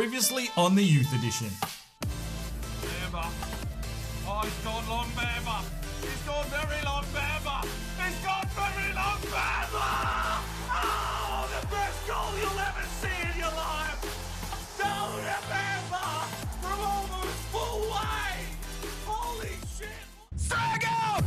Previously on the Youth Edition. Bamber. Oh, he's gone long, Bamber. He's gone very long, Bamber. He's gone very long, Bamber. Oh, the best goal you'll ever see in your life. Down to Bamber from almost full way. Holy shit. Strike out!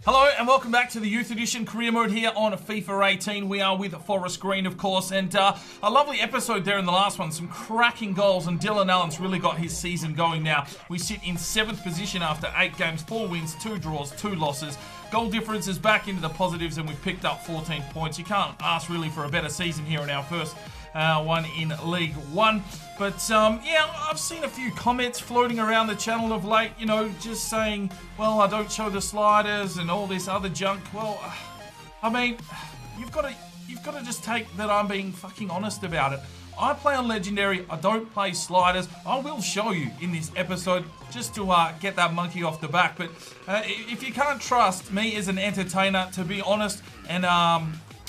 Hello and welcome back to the Youth Edition career mode here on FIFA 18. We are with Forest Green, of course, and a lovely episode there in the last one. Some cracking goals, and Dylan Allen's really got his season going now. We sit in 7th position after 8 games, 4 wins, 2 draws, 2 losses. Goal difference is back into the positives, and we've picked up 14 points. You can't ask really for a better season here in our first one in League One. But yeah, I've seen a few comments floating around the channel of late, you know, just saying, well, I don't show the sliders and all this other junk. Well, I mean, you've got to just take that I'm being fucking honest about it. I play on Legendary, I don't play sliders. I will show you in this episode just to get that monkey off the back. But if you can't trust me as an entertainer, to be honest, and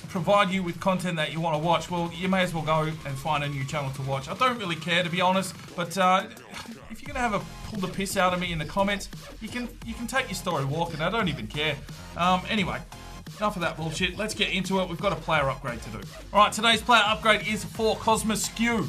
provide you with content that you want to watch, well, you may as well go and find a new channel to watch. I don't really care, to be honest, but if you're gonna pull the piss out of me in the comments, you can take your story walking. I don't even care. Anyway, enough of that bullshit. Let's get into it. We've got a player upgrade to do. All right, today's player upgrade is for Cosmescu.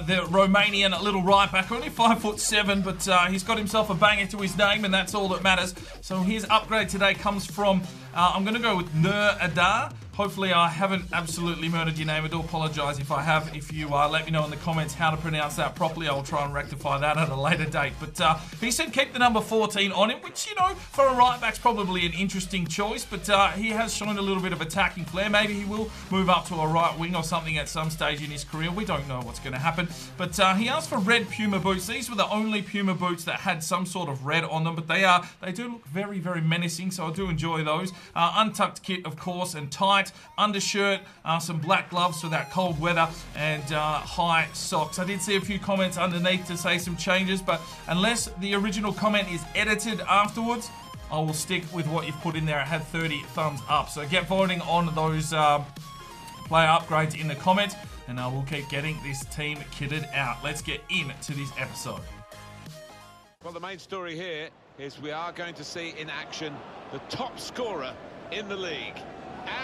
The Romanian little right back, only 5'7", but he's got himself a banger to his name, and that's all that matters. So his upgrade today comes from, I'm going to go with Nur Adar. Hopefully I haven't absolutely murdered your name. I do apologise if I have. If you let me know in the comments how to pronounce that properly, I'll try and rectify that at a later date. But he said keep the number 14 on him, which, you know, for a right back's probably an interesting choice. But he has shown a little bit of attacking flair. Maybe he will move up to a right wing or something at some stage in his career. We don't know what's going to happen. But he asked for red Puma boots. These were the only Puma boots that had some sort of red on them. But they do look very, very menacing, so I do enjoy those. Untucked kit, of course, and tight. Undershirt, some black gloves for that cold weather, and high socks. I did see a few comments underneath to say some changes, but unless the original comment is edited afterwards, I will stick with what you've put in there. I had 30 thumbs up. So get voting on those player upgrades in the comments, and I will keep getting this team kitted out. Let's get into this episode. Well, the main story here is we are going to see in action the top scorer in the league.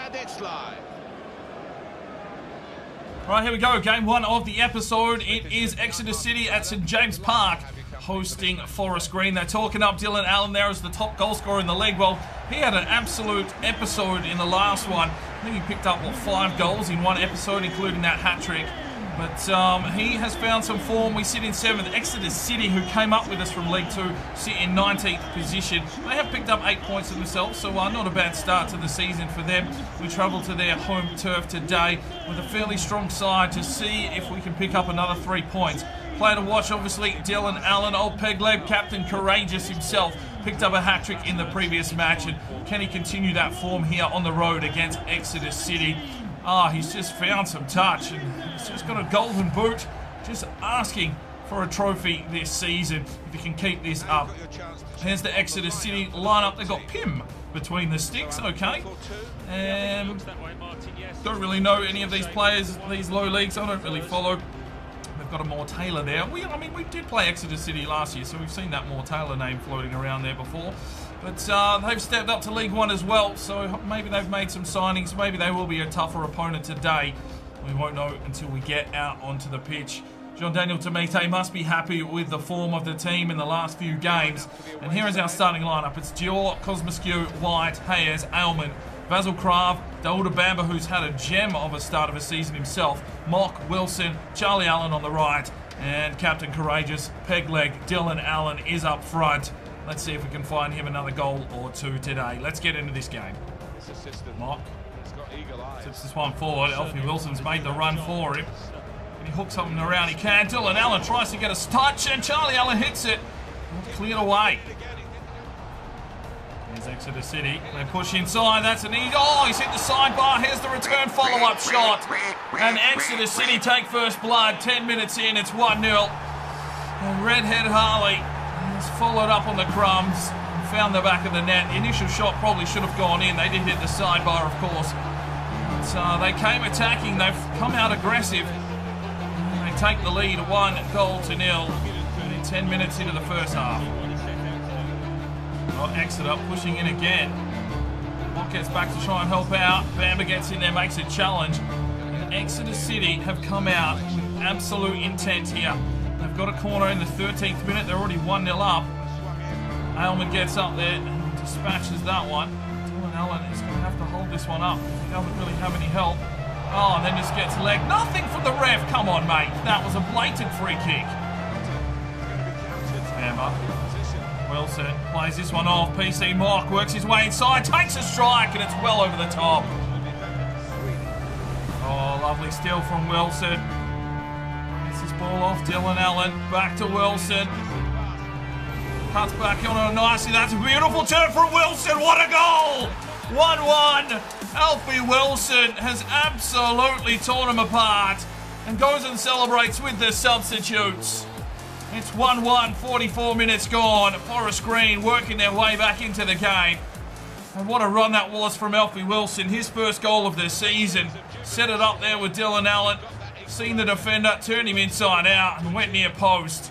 And it's live. Right, here we go. Game 1 of the episode. It is Exeter City at St James Park hosting Forest Green. They're talking up Dylan Allen there as the top goal scorer in the league. Well, he had an absolute episode in the last one. I think he picked up, what, 5 goals in one episode, including that hat-trick. But he has found some form. We sit in 7th. Exeter City, who came up with us from League 2, sit in 19th position. They have picked up 8 points themselves, so not a bad start to the season for them. We travel to their home turf today with a fairly strong side to see if we can pick up another 3 points. Player to watch, obviously, Dylan Allen, old peg leg, captain courageous himself. Picked up a hat-trick in the previous match, and can he continue that form here on the road against Exeter City? He's just found some touch, and he's just got a golden boot, just asking for a trophy this season if he can keep this up. Here's the Exeter City lineup. They've got Pim between the sticks, okay. And don't really know any of these players, these low leagues. I don't really follow. They've got a Moore Taylor there. I mean, we did play Exeter City last year, so we've seen that Moore Taylor name floating around there before. But they've stepped up to League 1 as well, so maybe they've made some signings. Maybe they will be a tougher opponent today. We won't know until we get out onto the pitch. Jean-Daniel Tamite must be happy with the form of the team in the last few games. And here is our starting lineup. It's Dior, Cosmescu, White, Hayes, Aylman, Basil Krav, Dauda Bamba, who's had a gem of a start of a season himself, Mock, Wilson, Charlie Allen on the right, and Captain Courageous, Pegleg, Dylan Allen is up front. Let's see if we can find him another goal or 2 today. Let's get into this game. Mock tips this one forward. Alfie Wilson's made the run for him. Can He hooks something around, he can. Dylan Allen tries to get a touch, and Charlie Allen hits it. Cleared away. Here's Exeter City. They push inside. That's an easy. Oh, he's hit the sidebar. Here's the return follow-up shot. And Exeter City take first blood. 10 minutes in, it's 1-0. And Redhead Harley has followed up on the crumbs and found the back of the net. The initial shot probably should have gone in. They did hit the sidebar, of course. But they came attacking. They've come out aggressive. And they take the lead 1-0. 10 minutes into the first half. Oh, Exeter pushing in again. Mock gets back to try and help out. Bamba gets in there, makes a challenge. And Exeter City have come out with absolute intent here. They've got a corner in the 13th minute. They're already 1-0 up. Aylman gets up there and dispatches that one. Dylan Allen is going to have to hold this one up. He doesn't really have any help. Oh, and then just gets legged. Nothing from the ref. Come on, mate. That was a blatant free kick. Bamba. Wilson plays this one off. PC Mock works his way inside, takes a strike, and it's well over the top. Oh, lovely steal from Wilson. Gets this ball off Dylan Allen. Back to Wilson. Cuts back on it nicely. That's a beautiful turn from Wilson. What a goal! 1-1. Alfie Wilson has absolutely torn him apart and goes and celebrates with the substitutes. It's 1-1, 44 minutes gone. Forest Green working their way back into the game. And what a run that was from Alfie Wilson. His first goal of the season. Set it up there with Dylan Allen. Seen the defender, turned him inside out and went near post.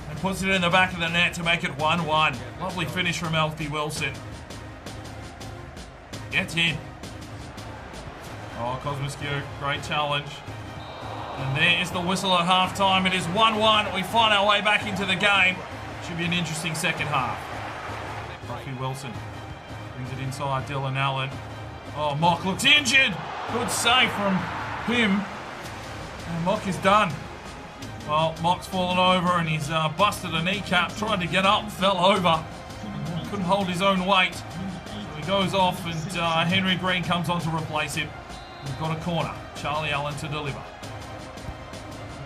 And puts it in the back of the net to make it 1-1. Lovely finish from Alfie Wilson. Gets in. Oh, Cosmosque, great challenge. And there is the whistle at half-time. It is 1-1. We find our way back into the game. Should be an interesting second half. Alfie Wilson brings it inside Dylan Allen. Oh, Mock looks injured. Good save from him. And Mock is done. Well, Mock's fallen over and he's busted a kneecap. Tried to get up, fell over. Couldn't hold his own weight. So he goes off and Henry Green comes on to replace him. We've got a corner. Charlie Allen to deliver.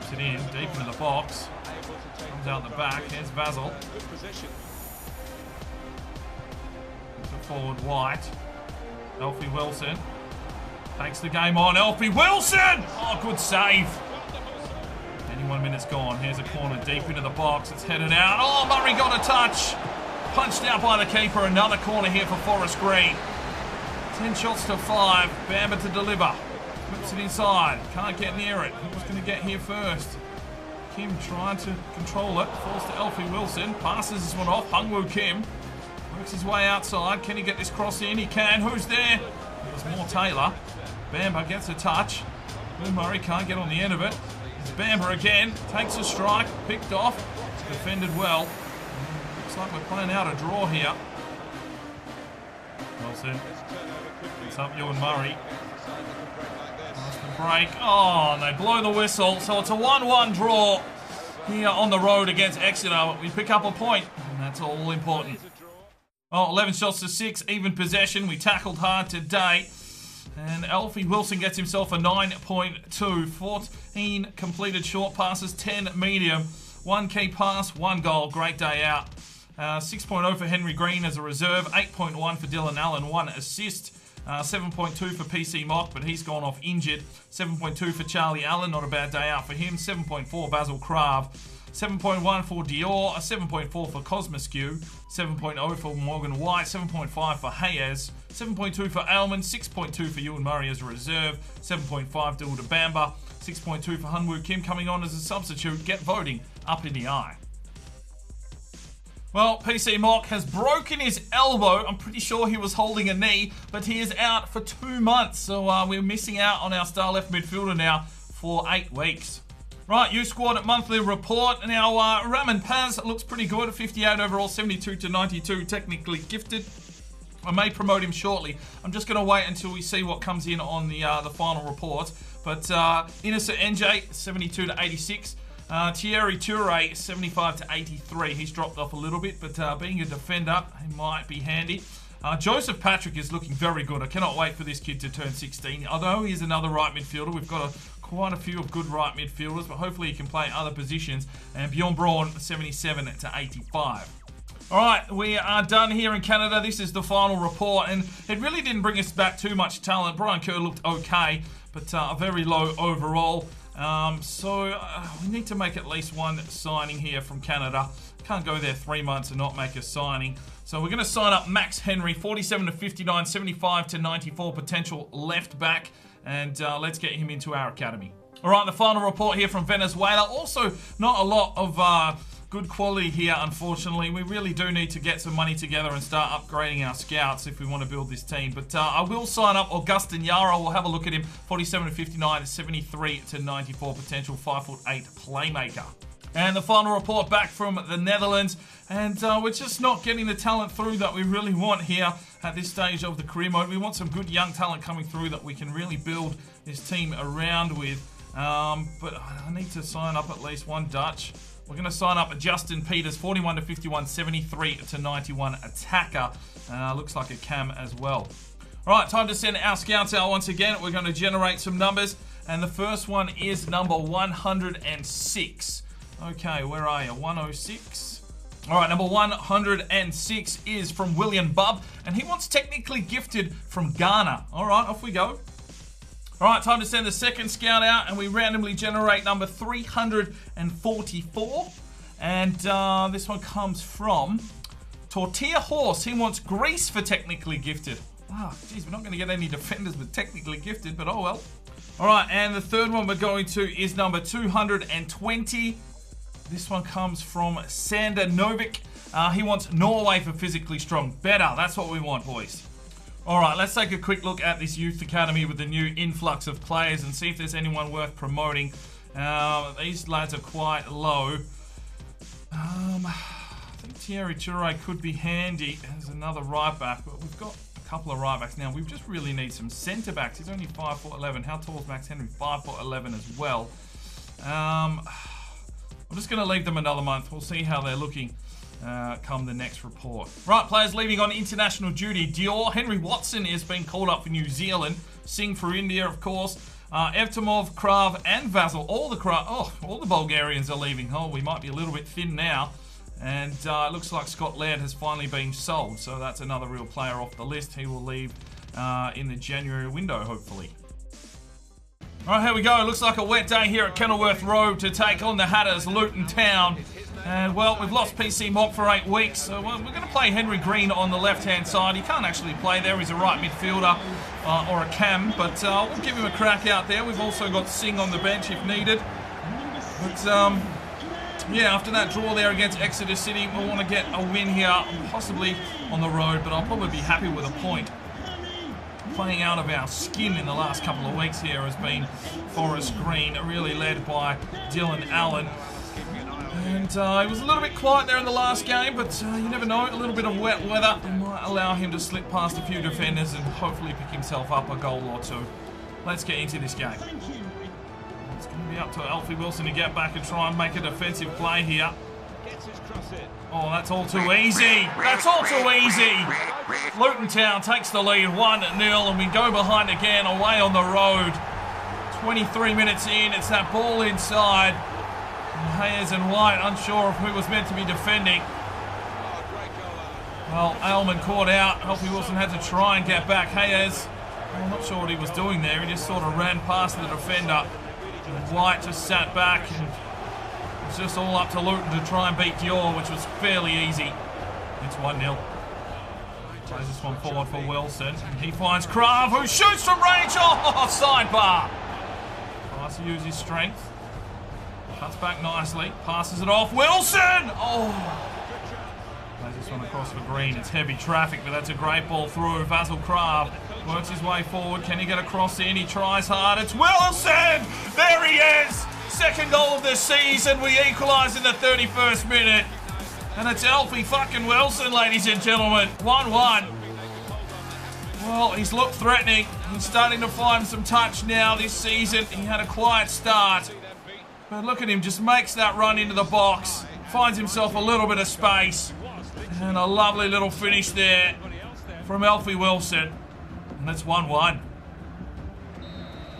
It in, deep into the box. Comes out the back. Here's Basil. Forward White. Alfie Wilson. Takes the game on. Alfie Wilson! Oh, good save. 21 minutes gone. Here's a corner deep into the box. It's headed out. Oh, Murray got a touch. Punched out by the keeper. Another corner here for Forest Green. 10 shots to 5. Bamba to deliver. Whips it inside. Can't get near it. Who's going to get here first? Kim trying to control it. Falls to Alfie Wilson. Passes this one off. Hungwoo Kim. Works his way outside. Can he get this cross in? He can. Who's there? There's more Taylor. Bamba gets a touch. Will Murray can't get on the end of it. It's Bamba again. Takes a strike. Picked off. Defended well. Looks like we're playing out a draw here. Wilson. It's up Ewan Murray. Break. Oh, and they blow the whistle. So it's a 1-1 draw here on the road against Exeter. We pick up a point, and that's all important. Oh, 11 shots to 6, even possession. We tackled hard today. And Alfie Wilson gets himself a 9.2. 14 completed short passes, 10 medium. 1 key pass, 1 goal. Great day out. 6.0 for Henry Green as a reserve. 8.1 for Dylan Allen, 1 assist. 7.2 for PC Mock, but he's gone off injured. 7.2 for Charlie Allen, not a bad day out for him. 7.4 Basil Krav. 7.1 for Dior. 7.4 for Cosmosque. 7.0 for Morgan White. 7.5 for Hayes. 7.2 for Aylman. 6.2 for Ewan Murray as a reserve. 7.5 Dilda Bamba. 6.2 for Hungwoo Kim coming on as a substitute. Get voting up in the eye. Well, PC Mock has broken his elbow. I'm pretty sure he was holding a knee, but he is out for 2 months. So we're missing out on our star left midfielder now for 8 weeks. Right, U Squad monthly report. Now, Raman Paz looks pretty good. 58 overall, 72 to 92, technically gifted. I may promote him shortly. I'm just going to wait until we see what comes in on the final report. But Inessa NJ, 72 to 86. Thierry Toure, 75 to 83. He's dropped off a little bit, but being a defender, he might be handy. Joseph Patrick is looking very good. I cannot wait for this kid to turn 16. Although he's another right midfielder, we've got to quite a few of good right midfielders, but hopefully he can play other positions. And Bjorn Braun, 77 to 85. All right, we are done here in Canada. This is the final report, and it really didn't bring us back too much talent. Brian Kerr looked okay, but a very low overall. So we need to make at least one signing here from Canada. Can't go there 3 months and not make a signing. So we're going to sign up Max Henry, 47 to 59, 75 to 94, potential left back, and let's get him into our academy. All right, the final report here from Venezuela. Also, not a lot of good quality here, unfortunately. We really do need to get some money together and start upgrading our scouts if we want to build this team. But I will sign up Augustin Yara. We'll have a look at him. 47 to 59, 73 to 94, potential 5'8" playmaker. And the final report back from the Netherlands. And we're just not getting the talent through that we really want here at this stage of the career mode. We want some good young talent coming through that we can really build this team around with. But I need to sign up at least one Dutch. We're going to sign up Justin Peters, 41 to 51, 73 to 91 attacker. Looks like a cam as well. All right, time to send our scouts out once again. We're going to generate some numbers. And the first one is number 106. Okay, where are you? 106. All right, number 106 is from William Bubb. And he wants technically gifted from Ghana. All right, off we go. All right, time to send the second scout out, and we randomly generate number 344. And this one comes from Tortilla Horse. He wants Greece for technically gifted. Ah, geez, we're not going to get any defenders with technically gifted, but oh well. All right, and the third one we're going to is number 220. This one comes from Sander Novik. He wants Norway for physically strong. Better, that's what we want, boys. All right, let's take a quick look at this youth academy with the new influx of players and see if there's anyone worth promoting. These lads are quite low. I think Thierry Toure could be handy as another right back, but we've got a couple of right backs now. We just really need some centre backs. He's only 5'11". How tall is Max Henry? 5'11" as well. I'm just going to leave them another month. We'll see how they're looking come the next report. Right, players leaving on international duty. Dior, Henry Watson is being called up for New Zealand. Singh for India, of course. Evtimov, Krav, and Vasil. All the Bulgarians are leaving. Oh, we might be a little bit thin now. And it looks like Scott Laird has finally been sold. So that's another real player off the list. He will leave in the January window, hopefully. All right, here we go. It looks like a wet day here at Kenilworth Road to take on the Hatters, Luton Town. And, well, we've lost PC Mock for 8 weeks, so we're going to play Henry Green on the left-hand side. He can't actually play there. He's a right midfielder or a cam, but we'll give him a crack out there. We've also got Singh on the bench if needed. But, yeah, after that draw there against Exeter City, we want to get a win here, possibly on the road, but I'll probably be happy with a point. Playing out of our skin in the last couple of weeks here has been Forest Green, really led by Dylan Allen. And he was a little bit quiet there in the last game, but you never know, a little bit of wet weather might allow him to slip past a few defenders and hopefully pick himself up a goal or two. Let's get into this game. It's going to be up to Alfie Wilson to get back and try and make a defensive play here. Oh, that's all too easy. That's all too easy. Luton Town takes the lead 1-0, and we go behind again away on the road. 23 minutes in, it's that ball inside. Hayes and White unsure of who was meant to be defending. Well, Aylman caught out. Alfie Wilson had to try and get back. Hayes, I'm not sure what he was doing there. He just sort of ran past the defender. And White just sat back, and it's just all up to Luton to try and beat Dior, which was fairly easy. It's 1-0. Plays this one forward for Wilson. And he finds Krav, who shoots from range. Oh, sidebar. Tries to use his strength. Cuts back nicely. Passes it off. Wilson! Oh! Plays this one across for Green. It's heavy traffic, but that's a great ball through. Vasil Krav works his way forward. Can he get a cross in? He tries hard. It's Wilson! There he is! Second goal of the season. We equalise in the 31st minute. And it's Alfie fucking Wilson, ladies and gentlemen. 1-1. Well, he's looked threatening. He's starting to find some touch now this season. He had a quiet start. But look at him, just makes that run into the box. Finds himself a little bit of space. And a lovely little finish there from Alfie Wilson. And that's 1-1.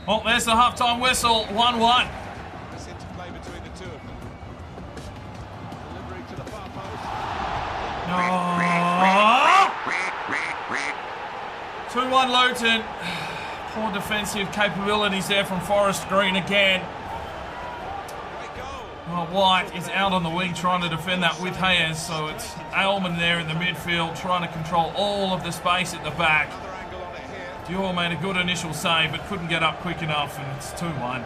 Oh, there's the half-time whistle, 1-1. This interplay between the two of them. Delivery to the far post. Oh! 2-1 Luton. Poor defensive capabilities there from Forest Green again. Well, White is out on the wing trying to defend that with Hayes, so it's Aylman there in the midfield trying to control all of the space at the back. Dior made a good initial save but couldn't get up quick enough, and it's 2-1.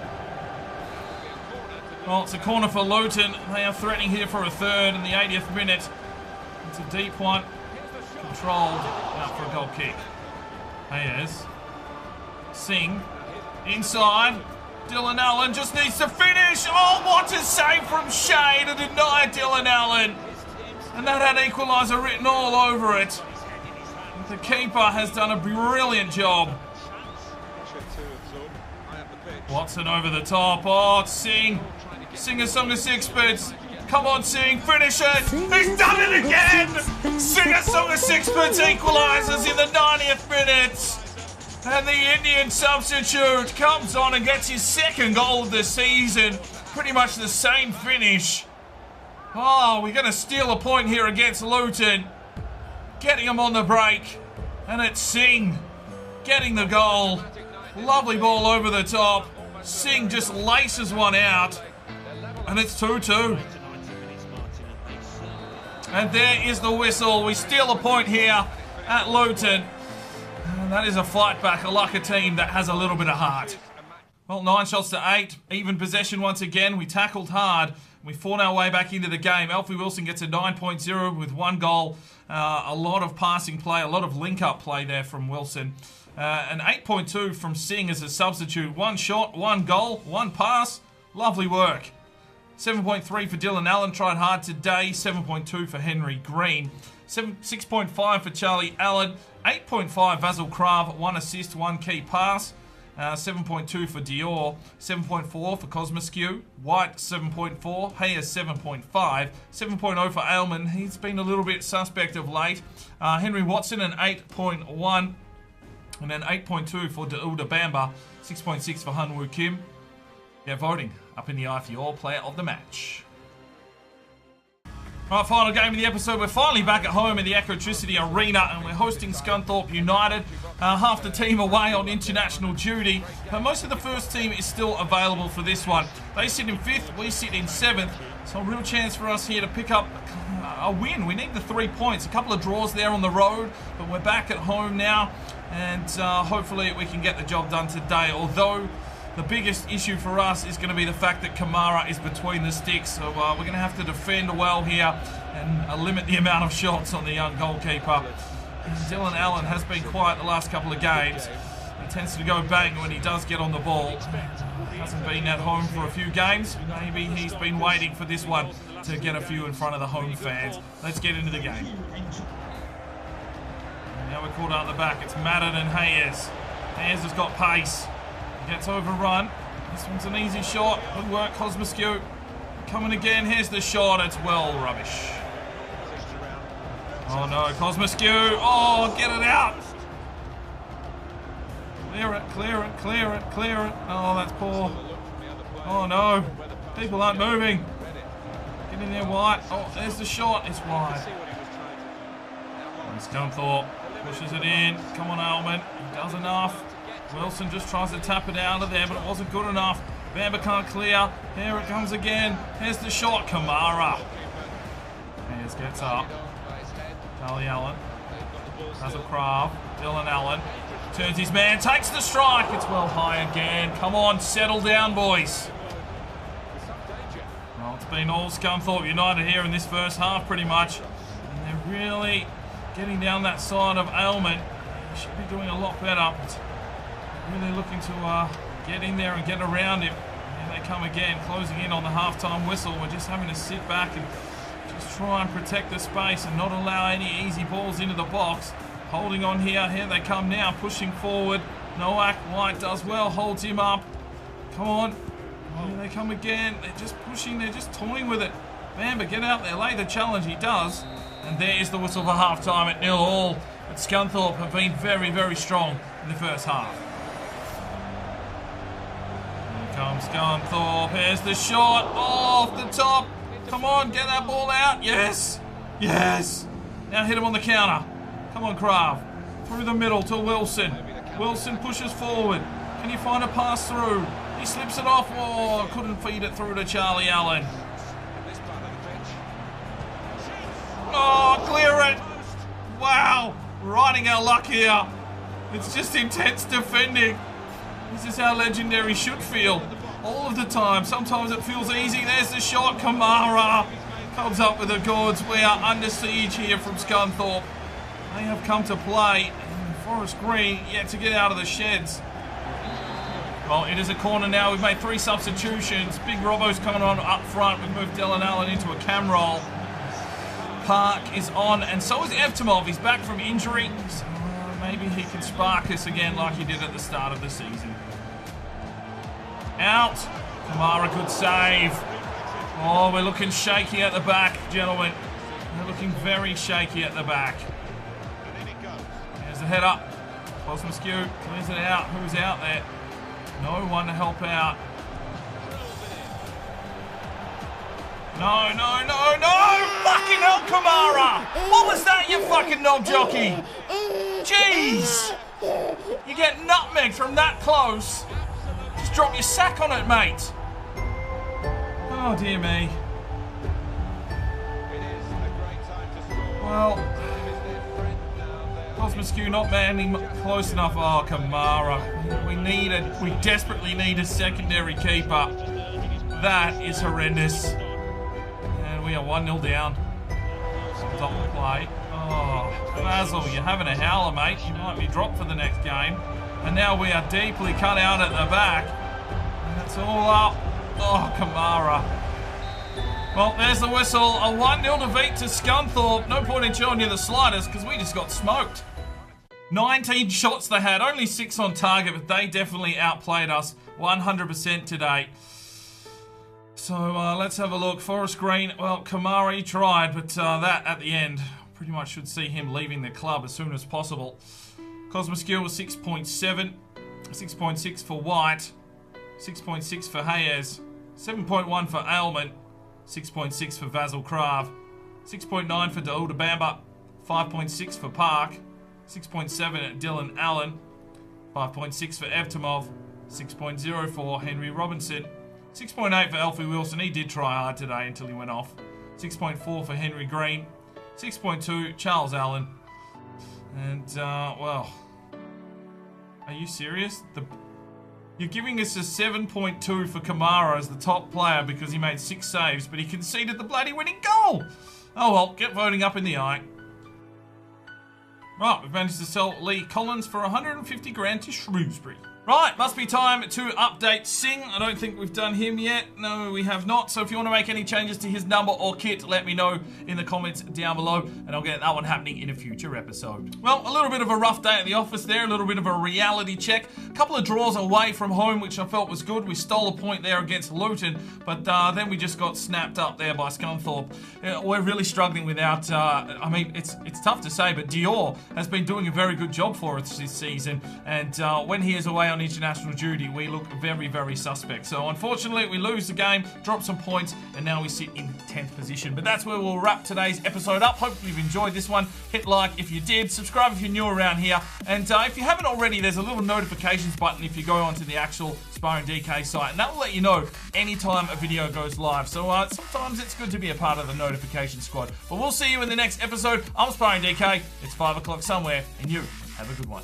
Well, it's a corner for Luton. They are threatening here for a third in the 80th minute. It's a deep one, controlled, out for a goal kick. Hayes, Singh, inside. Dylan Allen just needs to finish. Oh, what a save from Shea to deny Dylan Allen. And that had equaliser written all over it. The keeper has done a brilliant job. Watson over the top. Oh, Singh. Singh a song of sixpence. Come on, Singh, finish it. He's done it again. Sing a song of sixpence equalises in the 90th minute. And the Indian substitute comes on and gets his second goal of the season. Pretty much the same finish. Oh, we're going to steal a point here against Luton. Getting him on the break. And it's Singh getting the goal. Lovely ball over the top. Singh just laces one out. And it's 2-2. And there is the whistle. We steal a point here at Luton. And that is a fight back, like a team that has a little bit of heart. Well, 9 shots to 8. Even possession once again. We tackled hard. We fought our way back into the game. Alfie Wilson gets a 9.0 with 1 goal. A lot of passing play, a lot of link-up play there from Wilson. An 8.2 from Singh as a substitute. 1 shot, 1 goal, 1 pass. Lovely work. 7.3 for Dylan Allen. Tried hard today. 7.2 for Henry Green. 6.5 for Charlie Allen. 8.5 Vasil Krav, 1 assist, 1 key pass. 7.2 for Dior, 7.4 for Cosmoskew, White 7.4, Hayes 7.5, 7.0 for Aylman. He's been a little bit suspect of late. Henry Watson an 8.1, and then 8.2 for Deulda Bamba, 6.6 for Hunwoo Kim. Yeah, voting up in the eye for your player of the match. Right, final game of the episode. We're finally back at home in the Exeter City Arena, and we're hosting Scunthorpe United. Half the team away on international duty, but most of the first team is still available for this one. They sit in 5th, we sit in 7th, so a real chance for us here to pick up a win. We need the 3 points. A couple of draws there on the road, but we're back at home now, and hopefully we can get the job done today, although the biggest issue for us is going to be the fact that Kamara is between the sticks, so we're going to have to defend well here and limit the amount of shots on the young goalkeeper. And Dylan Allen has been quiet the last couple of games. He tends to go bang when he does get on the ball. Hasn't been at home for a few games. Maybe he's been waiting for this one to get a few in front of the home fans. Let's get into the game. And now we're caught out the back. It's Madden and Hayes. Hayes has got pace. Gets overrun. This one's an easy shot. Good work, Cosmoskew. Coming again. Here's the shot. It's well rubbish. Oh no, Cosmoskew. Oh, get it out. Clear it, clear it, clear it, clear it. Oh, that's poor. Oh no. People aren't moving. Get in there, White. Oh, there's the shot. It's wide. And Scunthorpe pushes it in. Come on, Aylman. He does enough. Wilson just tries to tap it out of there, but it wasn't good enough. Bamba can't clear. Here it comes again. Here's the shot. Kamara. Hayes gets up. Charlie Allen. Basil Krav. Dylan Allen. Turns his man. Takes the strike. It's well high again. Come on, settle down, boys. Well, it's been all Scunthorpe United here in this first half, pretty much. And they're really getting down that side of Aylman. They should be doing a lot better. Really looking to get in there and get around him. Here they come again, closing in on the half-time whistle. We're just having to sit back and just try and protect the space and not allow any easy balls into the box. Holding on here. Here they come now, pushing forward. Nowak, White does well, holds him up. Come on. Here they come again. They're just pushing, they're just toying with it. Bamba, get out there, lay the challenge. He does. And there is the whistle for half-time at 0-0. But Scunthorpe have been very, very strong in the first half. Scunthorpe, here's the shot, off the top. Come on, get that ball out. Yes, yes. Now hit him on the counter. Come on, Krav. Through the middle to Wilson. Wilson pushes forward. Can you find a pass through? He slips it off. Oh, couldn't feed it through to Charlie Allen. Oh, clear it. Wow, riding our luck here. It's just intense defending. This is how Legendary should feel. All of the time. Sometimes it feels easy. There's the shot. Kamara comes up with the goods. We are under siege here from Scunthorpe. They have come to play. And Forest Green yet to get out of the sheds. Well, it is a corner now. We've made 3 substitutions. Big Robbo's coming on up front. We've moved Dylan Allen into a cam roll. Park is on, and so is Evtimov. He's back from injury. So maybe he can spark us again like he did at the start of the season. Out. Kamara, good save. Oh, we're looking shaky at the back, gentlemen. We're looking very shaky at the back. There's the head up. Cosmoskew clears it out. Who's out there? No one to help out. No, no, no, no! Fucking hell, Kamara! What was that, you fucking knob jockey? Jeez! You get nutmegged from that close. Just drop your sack on it, mate. Oh, dear me. Well, Cosmoskew not manning close enough. Oh, Kamara. We desperately need a secondary keeper. That is horrendous. And we are 1-0 down. Stop the play. Oh, Basil, you're having a howler, mate. You might be dropped for the next game. And now we are deeply cut out at the back. And it's all up. Oh, Kamara. Well, there's the whistle. A 1-0 defeat to Scunthorpe. No point in showing you the slightest because we just got smoked. 19 shots they had, only 6 on target, but they definitely outplayed us 100% today. So let's have a look. Forest Green, well, Kamara, he tried, but that at the end pretty much should see him leaving the club as soon as possible. Cosmoskew was 6.7, 6.6 for White, 6.6 for Hayes, 7.1 for Aylman, 6.6 for Vasil Krav, 6.9 for Daouda Bamba, 5.6 for Park, 6.7 at Dylan Allen, 5.6 for Evtimov, 6.0 for Henry Robinson, 6.8 for Alfie Wilson. He did try hard today until he went off. 6.4 for Henry Green, 6.2 Charles Allen, and well, are you serious? You're giving us a 7.2 for Kamara as the top player because he made 6 saves, but he conceded the bloody winning goal. Oh well, get voting up in the eye. Right, we've managed to sell Lee Collins for 150 grand to Shrewsbury. Right, must be time to update Singh. I don't think we've done him yet. No, we have not. So if you want to make any changes to his number or kit, let me know in the comments down below, and I'll get that one happening in a future episode. Well, a little bit of a rough day at the office there, a little bit of a reality check. A couple of draws away from home, which I felt was good. We stole a point there against Luton, but then we just got snapped up there by Scunthorpe. We're really struggling without, I mean, it's tough to say, but Dior has been doing a very good job for us this season, and when he is away on international duty, we look very, very suspect. So unfortunately, we lose the game, drop some points, and now we sit in 10th position. But that's where we'll wrap today's episode up. Hopefully you've enjoyed this one. Hit like if you did, subscribe if you're new around here, and if you haven't already, there's a little notifications button if you go onto the actual Sparring DK site, and that will let you know anytime a video goes live. So sometimes it's good to be a part of the notification squad. But we'll see you in the next episode. I'm Sparring DK. It's 5 o'clock somewhere, and you have a good one.